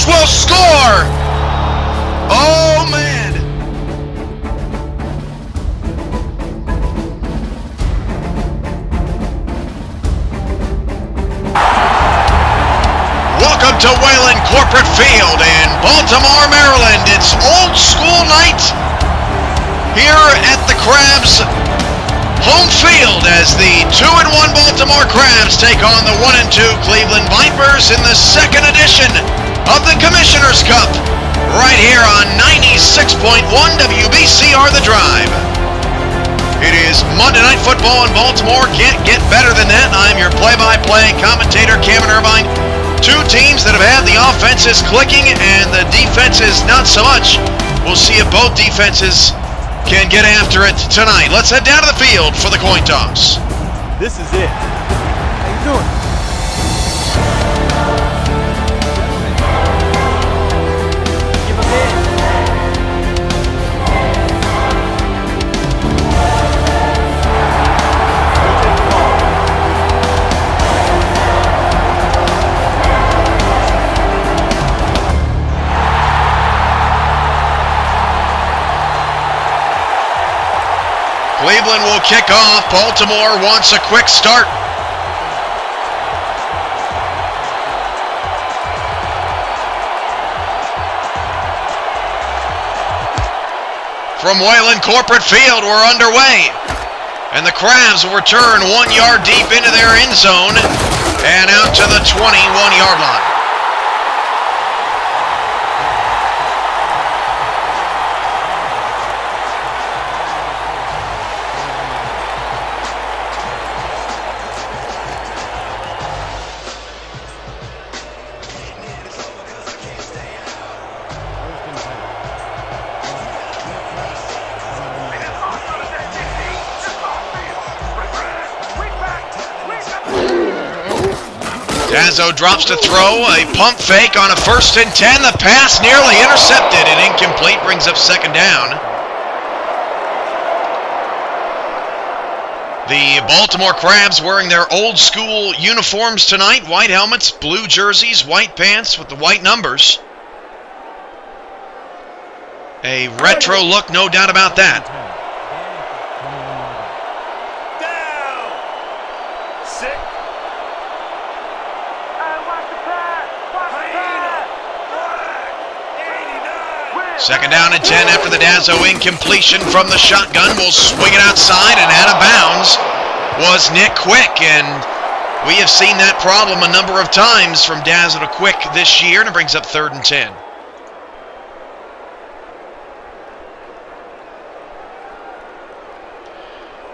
Crabs will score! Oh, man! Welcome to Wayland Corporate Field in Baltimore, Maryland. It's old school night here at the Crabs home field as the 2-1 Baltimore Crabs take on the 1-2 Cleveland Vipers in the second edition of the Commissioner's Cup, right here on 96.1 WBCR The Drive. It is Monday Night Football in Baltimore. Can't get better than that. I'm your play-by-play commentator, Cameron Irvine. Two teams that have had the offenses clicking and the defenses not so much. We'll see if both defenses can get after it tonight. Let's head down to the field for the coin toss. This is it. How you doing? Give him in. Cleveland will kick off. Baltimore wants a quick start. From Wayland Corporate Field, we're underway. And the Crabs will return 1 yard deep into their end zone and out to the 21-yard line. Dazzo drops to throw, a pump fake on a 1st and 10. The pass nearly intercepted and incomplete, brings up second down. The Baltimore Crabs wearing their old school uniforms tonight. White helmets, blue jerseys, white pants with the white numbers. A retro look, no doubt about that. Second down and 10 after the Dazzo incompletion from the shotgun. Will swing it outside, and out of bounds was Nick Quick. And we have seen that problem a number of times from Dazzo to Quick this year, and it brings up 3rd and 10.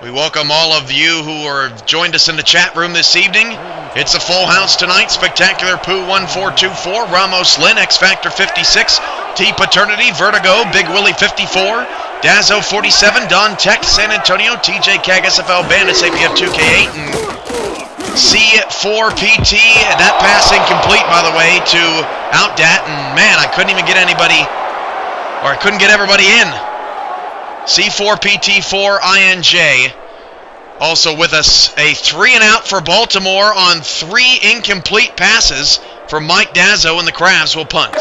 We welcome all of you who have joined us in the chat room this evening. It's a full house tonight. Spectacular Pooh 1424, Ramos Lynn, X Factor 56, T Paternity, Vertigo, Big Willie 54, Dazzo 47, Don Tech, San Antonio, TJ Cag, SFL Bandits, APF 2K8, and C4PT. That pass incomplete, by the way, to Outdat, and man, I couldn't even get anybody, or I couldn't get everybody in. C4PT4INJ. Also with us, a 3 and out for Baltimore on 3 incomplete passes for Mike Dazzo, and the Crabs will punt.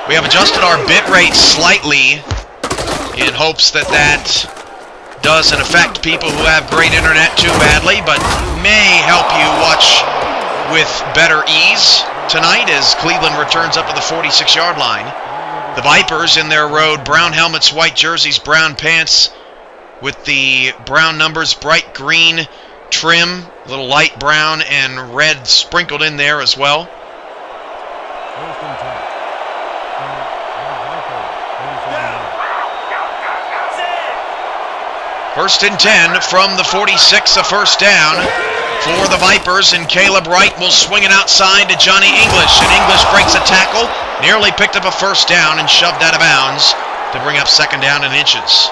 We have adjusted our bit rate slightly in hopes that doesn't affect people who have great internet too badly, but may help you watch with better ease tonight as Cleveland returns up to the 46-yard line. The Vipers in their road, brown helmets, white jerseys, brown pants with the brown numbers, bright green trim, a little light brown and red sprinkled in there as well. 1st and 10 from the 46, a 1st down for the Vipers, and Caleb Wright will swing it outside to Johnny English, and English breaks a tackle, nearly picked up a 1st down and shoved out of bounds to bring up 2nd down and inches.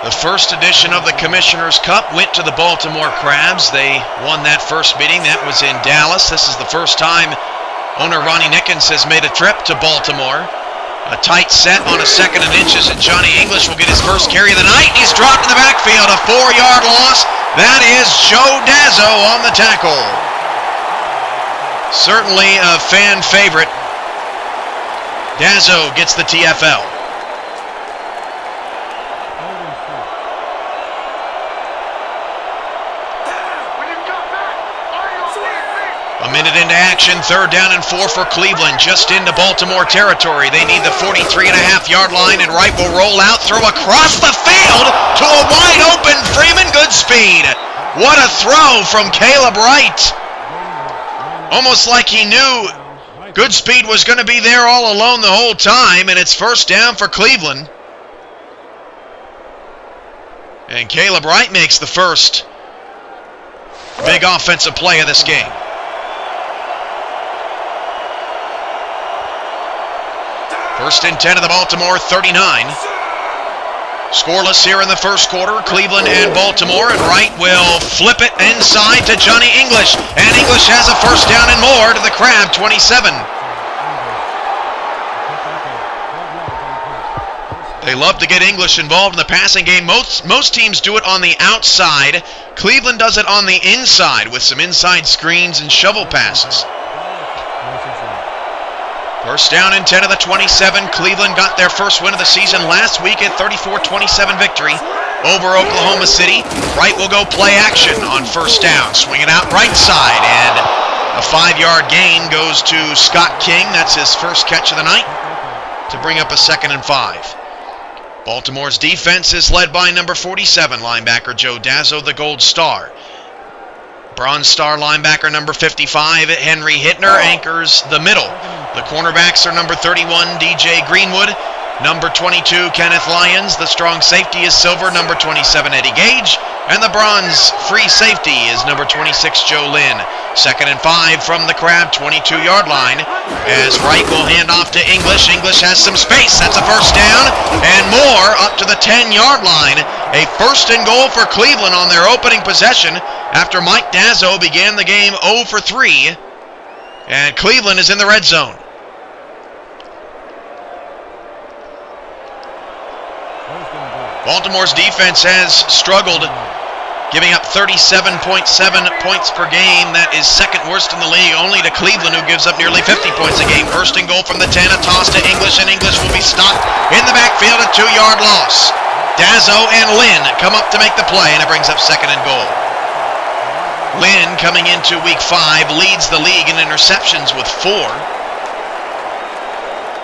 The first edition of the Commissioner's Cup went to the Baltimore Crabs. They won that first meeting. That was in Dallas. This is the first time owner Ronnie Nickens has made a trip to Baltimore. A tight set on a second and inches, and Johnny English will get his first carry of the night. He's dropped in the backfield, a 4-yard loss. That is Joe Dazzo on the tackle. Certainly a fan favorite. Dazzo gets the TFL. A minute into action, 3rd down and 4 for Cleveland, just into Baltimore territory. They need the 43.5-yard line, and Wright will roll out, throw across the field to a wide open Freeman Goodspeed. What a throw from Caleb Wright. Almost like he knew Goodspeed was going to be there all alone the whole time, and it's 1st down for Cleveland. And Caleb Wright makes the first big offensive play of this game. 1st and 10 of the Baltimore 39. Scoreless here in the first quarter, Cleveland and Baltimore, and Wright will flip it inside to Johnny English, and English has a 1st down and more to the Crab 27. They love to get English involved in the passing game. Most teams do it on the outside. Cleveland does it on the inside with some inside screens and shovel passes. 1st down and 10 of the 27. Cleveland got their first win of the season last week at 34-27 victory over Oklahoma City. Wright will go play action on 1st down. Swing it out right side, and a 5-yard gain goes to Scott King. That's his first catch of the night to bring up a 2nd and 5. Baltimore's defense is led by number 47 linebacker Joe Dazzo, the Gold Star. Bronze Star linebacker number 55, Henry Hittner, anchors the middle. The cornerbacks are number 31, DJ Greenwood, number 22, Kenneth Lyons. The strong safety is silver, number 27, Eddie Gage. And the bronze free safety is number 26, Joe Lynn. 2nd and 5 from the Crab 22-yard line as Wright will hand off to English. English has some space. That's a 1st down and more up to the 10-yard line. A 1st and goal for Cleveland on their opening possession after Mike Dazzo began the game 0 for 3. And Cleveland is in the red zone. Baltimore's defense has struggled, giving up 37.7 points per game. That is 2nd worst in the league, only to Cleveland, who gives up nearly 50 points a game. 1st and goal from the 10, a toss to English, and English will be stopped in the backfield, a 2-yard loss. Dazzo and Lynn come up to make the play, and it brings up 2nd and goal. Lynn, coming into week 5, leads the league in interceptions with 4.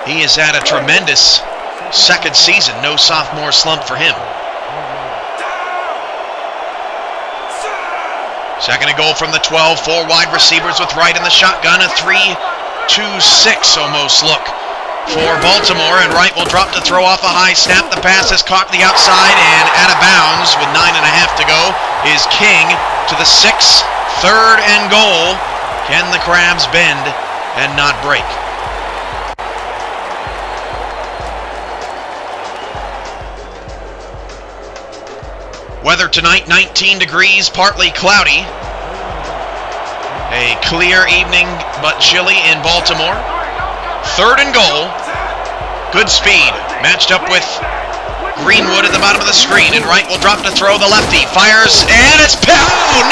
He has had a tremendous 2nd season, no sophomore slump for him. 2nd and goal from the 12, 4 wide receivers with Wright in the shotgun, a 3-2-6 almost look for Baltimore, and Wright will drop to throw off a high snap. The pass is caught to the outside and out of bounds with 9.5 to go is King to the 6, 3rd and goal. Can the Crabs bend and not break? Weather tonight, 19 degrees, partly cloudy. A clear evening, but chilly in Baltimore. 3rd and goal. Goodspeed matched up with Greenwood at the bottom of the screen, and Wright will drop to throw. The lefty fires, and it's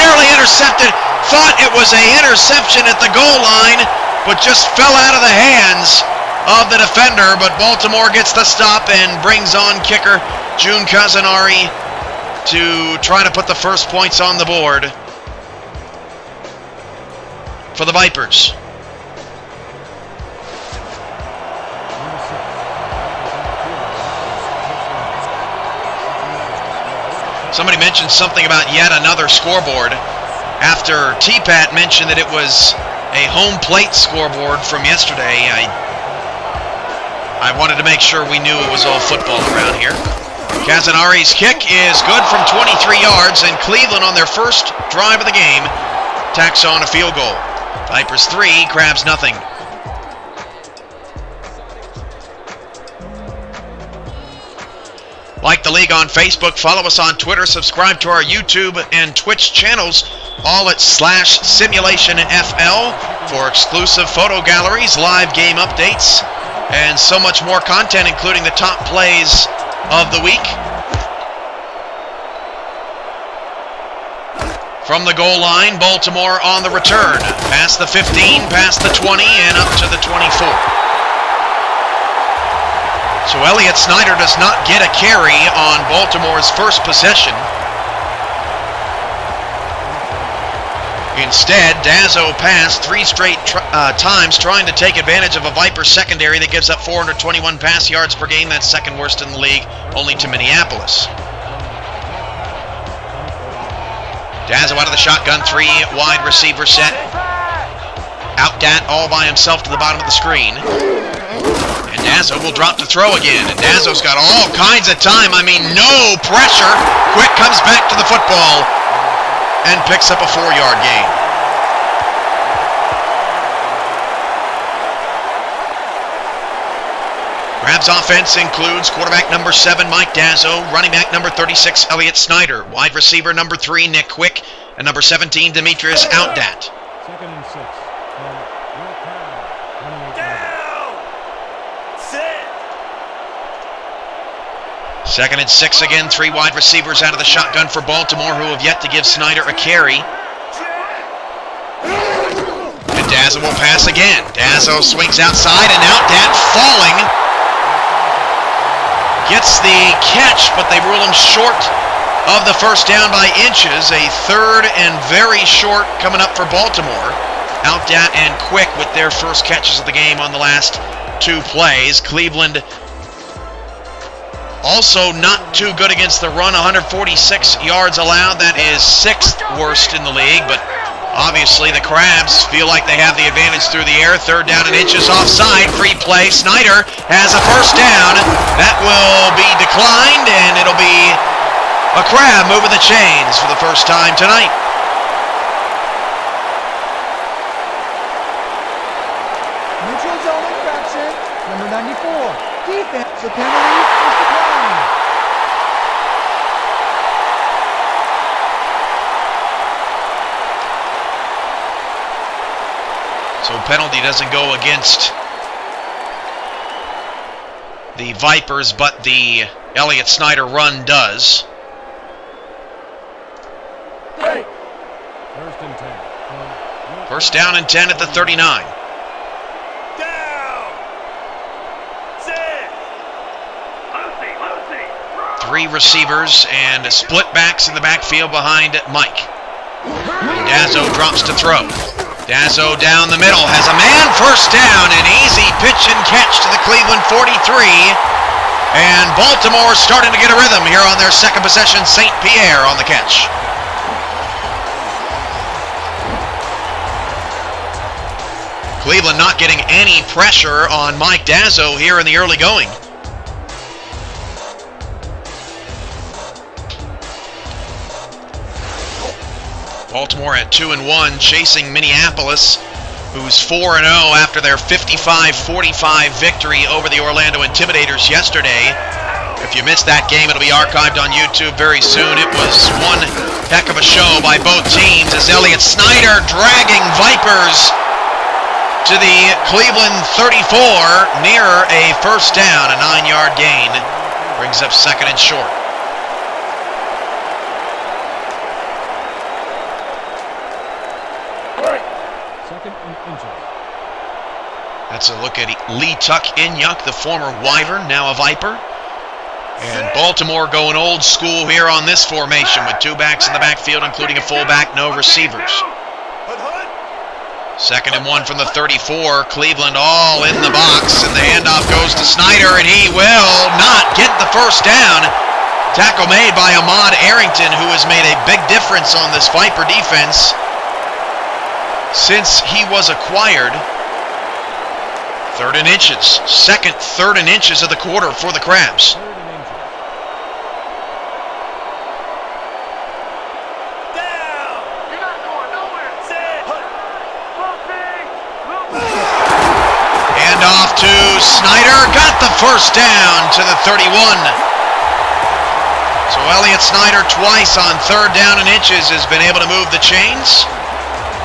nearly intercepted. Thought it was an interception at the goal line, but just fell out of the hands of the defender. But Baltimore gets the stop and brings on kicker June Kazanari to try to put the first points on the board for the Vipers. Somebody mentioned something about yet another scoreboard after T-Pat mentioned that it was a home plate scoreboard from yesterday. I wanted to make sure we knew it was all football around here. Kazanari's kick is good from 23 yards, and Cleveland on their first drive of the game tacks on a field goal. Vipers 3, Crabs nothing. Like the league on Facebook, follow us on Twitter, subscribe to our YouTube and Twitch channels, all at /SimulationFL for exclusive photo galleries, live game updates, and so much more content, including the top plays of the week. From the goal line, Baltimore on the return. Past the 15, past the 20, and up to the 24. So Elliott Snyder does not get a carry on Baltimore's first possession. Instead, Dazzo passed 3 straight times trying to take advantage of a Viper secondary that gives up 421 pass yards per game. That's second worst in the league, only to Minneapolis. Dazzo out of the shotgun, 3 wide receiver set. Outdat all by himself to the bottom of the screen. And Dazzo will drop to throw again. And Dazzo's got all kinds of time. I mean, no pressure. Quick comes back to the football and picks up a 4-yard gain. Crabs offense includes quarterback number 7, Mike Dazzo, running back number 36, Elliott Snyder, wide receiver number 3, Nick Quick, and number 17, Demetrius Outdat. 2nd and 6. Second and 6 again, 3 wide receivers out of the shotgun for Baltimore, who have yet to give Snyder a carry. And Dazzo will pass again. Dazzo swings outside, and Outdat falling. Gets the catch, but they rule him short of the first down by inches. A 3rd and very short coming up for Baltimore. Outdat and Quick with their first catches of the game on the last 2 plays. Cleveland also not too good against the run, 146 yards allowed. That is 6th worst in the league, but obviously the Crabs feel like they have the advantage through the air. 3rd down and inches offside, free play. Snyder has a first down. That will be declined, and it'll be a Crab moving the chains for the first time tonight. Neutral zone infraction, number 94. Defense, the penalty is declined. So penalty doesn't go against the Vipers, but the Elliott Snyder run does. 1st and 10. First down and 10 at the 39. Down. 3 receivers and split backs in the backfield behind Mike. Dazzo drops to throw. Dazzo down the middle, has a man, first down, an easy pitch and catch to the Cleveland 43. And Baltimore starting to get a rhythm here on their second possession. St. Pierre on the catch. Cleveland not getting any pressure on Mike Dazzo here in the early going. Baltimore at 2-1, chasing Minneapolis, who's 4-0 after their 55-45 victory over the Orlando Intimidators yesterday. If you missed that game, it'll be archived on YouTube very soon. It was one heck of a show by both teams as Elliott Snyder dragging Vipers to the Cleveland 34 near a first down, a 9-yard gain. Brings up 2nd and short. That's a look at Lee Tuck-Inyuk, the former Wyvern, now a Viper. And Baltimore going old school here on this formation with 2 backs in the backfield, including a fullback, no receivers. 2nd and 1 from the 34. Cleveland all in the box, and the handoff goes to Snyder, and he will not get the first down. Tackle made by Ahmad Arrington, who has made a big difference on this Viper defense since he was acquired. 3rd and inches. Second 3rd and inches of the quarter for the Crabs. Hand off to Snyder. Got the first down to the 31. Well, Elliott Snyder twice on 3rd down and inches has been able to move the chains,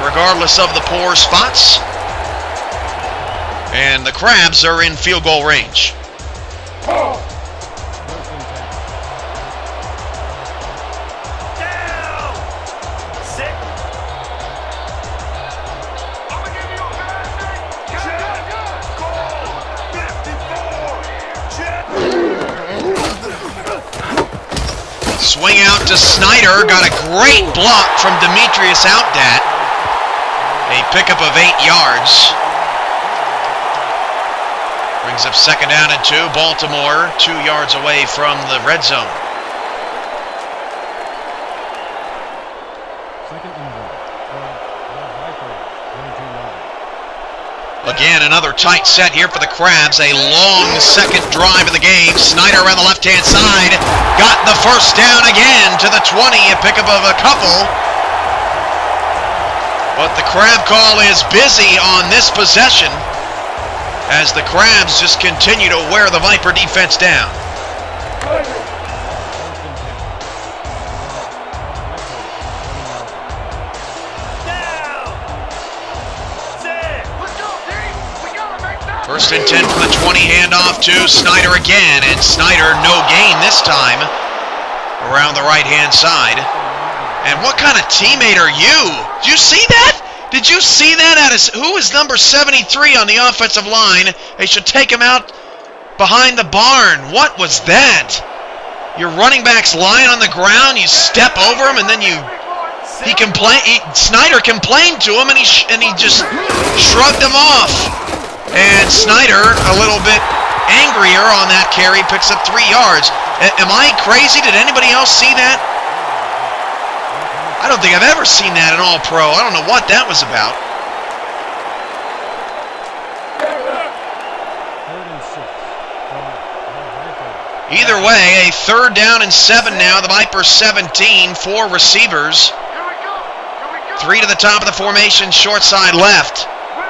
regardless of the poor spots. And the Crabs are in field goal range. Swing out to Snyder, got a great block from Demetrius Outdat. A pickup of 8 yards. Brings up 2nd down and 2. Baltimore 2 yards away from the red zone. Again, another tight set here for the Crabs. A long second drive of the game. Snyder around the left-hand side. Got the 1st down again to the 20. A pickup of a couple. But the Crab call is busy on this possession as the Crabs just continue to wear the Viper defense down. First and 10 from the 20, handoff to Snyder again, and Snyder no gain this time around the right-hand side. And what kind of teammate are you? Did you see that? Did you see that? Who is number 73 on the offensive line? They should take him out behind the barn. What was that? Your running back's lying on the ground, you step over him, and then Snyder complained to him, and he just shrugged him off. And Snyder, a little bit angrier on that carry, picks up 3 yards. Am I crazy? Did anybody else see that? I don't think I've ever seen that in All-Pro. I don't know what that was about. Either way, a 3rd down and 7 now. The Vipers 17, 4 receivers. 3 to the top of the formation, short side left.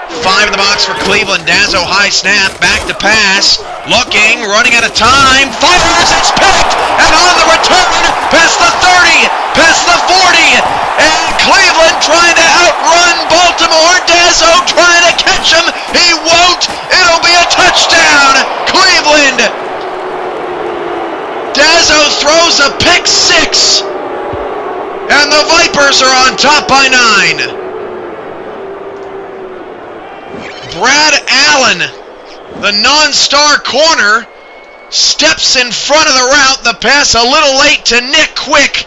5 in the box for Cleveland. Dazzo high snap, back to pass. Looking, running out of time. Fires, it's picked! And on the return, past the 30, past the 40. And Cleveland trying to outrun Baltimore. Dazzo trying to catch him. He won't. It'll be a touchdown. Cleveland. Dazzo throws a pick 6. And the Vipers are on top by 9. Brad Allen, the non-star corner, steps in front of the route. The pass a little late to Nick Quick,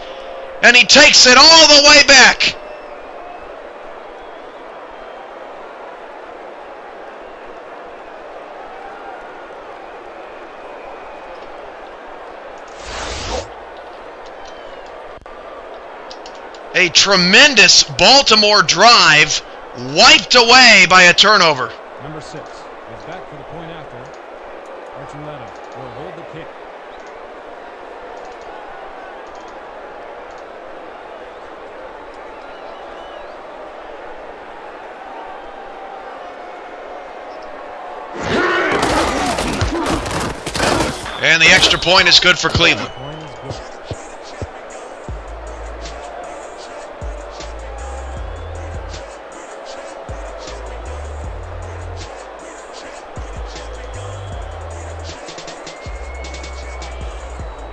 and he takes it all the way back. A tremendous Baltimore drive wiped away by a turnover. Number 6 is back for the point after. Archuleta will hold the kick. And the extra point is good for Cleveland.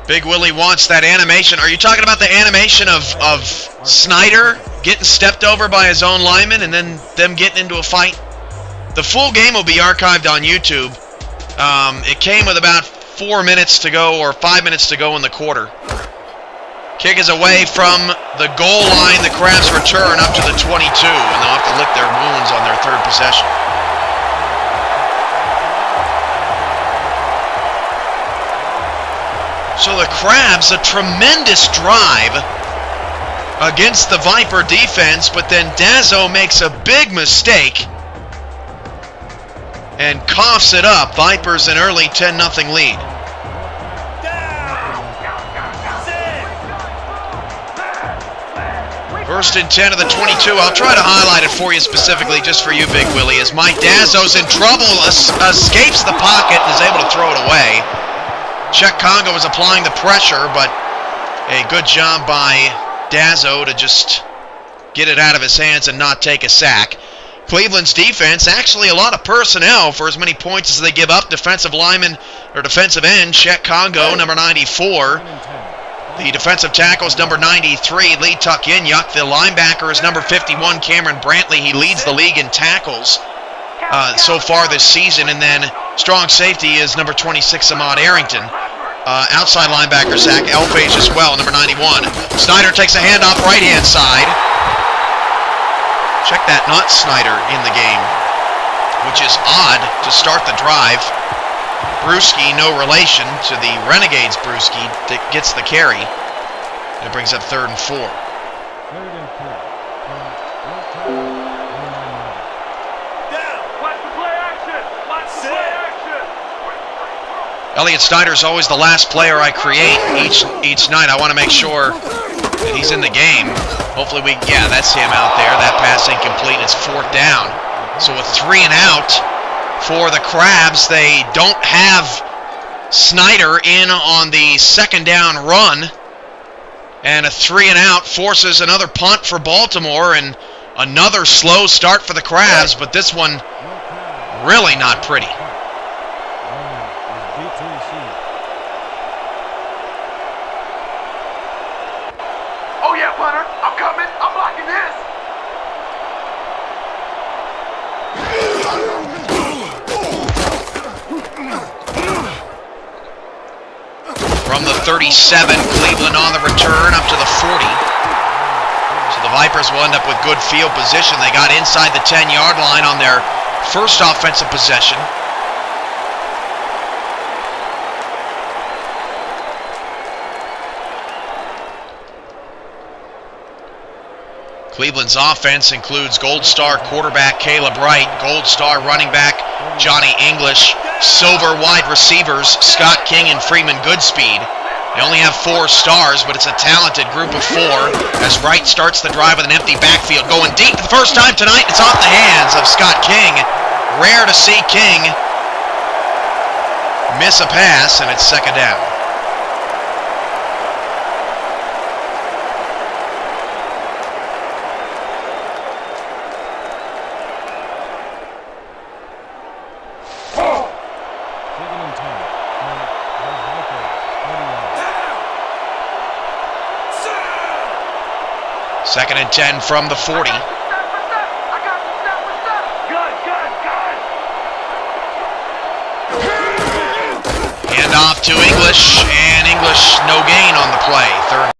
Big Willie wants that animation. Are you talking about the animation of Snyder getting stepped over by his own lineman and then them getting into a fight? The full game will be archived on YouTube. It came with about 4 minutes to go or 5 minutes to go in the quarter. Kick is away from the goal line. The Crabs return up to the 22, and they'll have to lick their wounds on their 3rd possession. So the Crabs, a tremendous drive against the Viper defense, but then Dazzo makes a big mistake and coughs it up. Vipers an early 10-0 lead. First and 10 of the 22. I'll try to highlight it for you specifically just for you, Big Willie, as Mike Dazzo's in trouble, escapes the pocket and is able to throw it away. Czech Congo is applying the pressure, but A good job by Dazzo to just get it out of his hands and not take a sack. Cleveland's defense, actually a lot of personnel for as many points as they give up. Defensive lineman, or defensive end, Chet Congo, number 94. The defensive tackle is number 93, Lee Tuck-Inyuk. The linebacker is number 51, Cameron Brantley. He leads the league in tackles so far this season. And then strong safety is number 26, Ahmad Arrington. Outside linebacker, Zach Elfage as well, number 91. Snyder takes a handoff right-hand side. Check that, not Snyder in the game, which is odd to start the drive. Brewski, no relation to the Renegades Brewski, that gets the carry. It brings up 3rd and 4. 3rd and 4. Down. Watch the play action. Watch the play action. Elliott Snyder's always the last player I create each night. I want to make sure that he's in the game. Hopefully that's him out there. That pass incomplete. It's 4th down. So with 3 and out for the Crabs, they don't have Snyder in on the 2nd down run. And a 3 and out forces another punt for Baltimore and another slow start for the Crabs, but this one really not pretty. Oh yeah, punter. I'm coming. I'm blocking this. From the 37, Cleveland on the return up to the 40. So the Vipers will end up with good field position. They got inside the 10-yard line on their first offensive possession. Cleveland's offense includes Gold Star quarterback Caleb Wright, Gold Star running back Johnny English, silver wide receivers Scott King and Freeman Goodspeed. They only have 4 stars, but it's a talented group of 4 as Wright starts the drive with an empty backfield. Going deep for the first time tonight, it's off the hands of Scott King. Rare to see King miss a pass, and it's 2nd down. Second and 10 from the 40. Hand off to English, and English no gain on the play. 3rd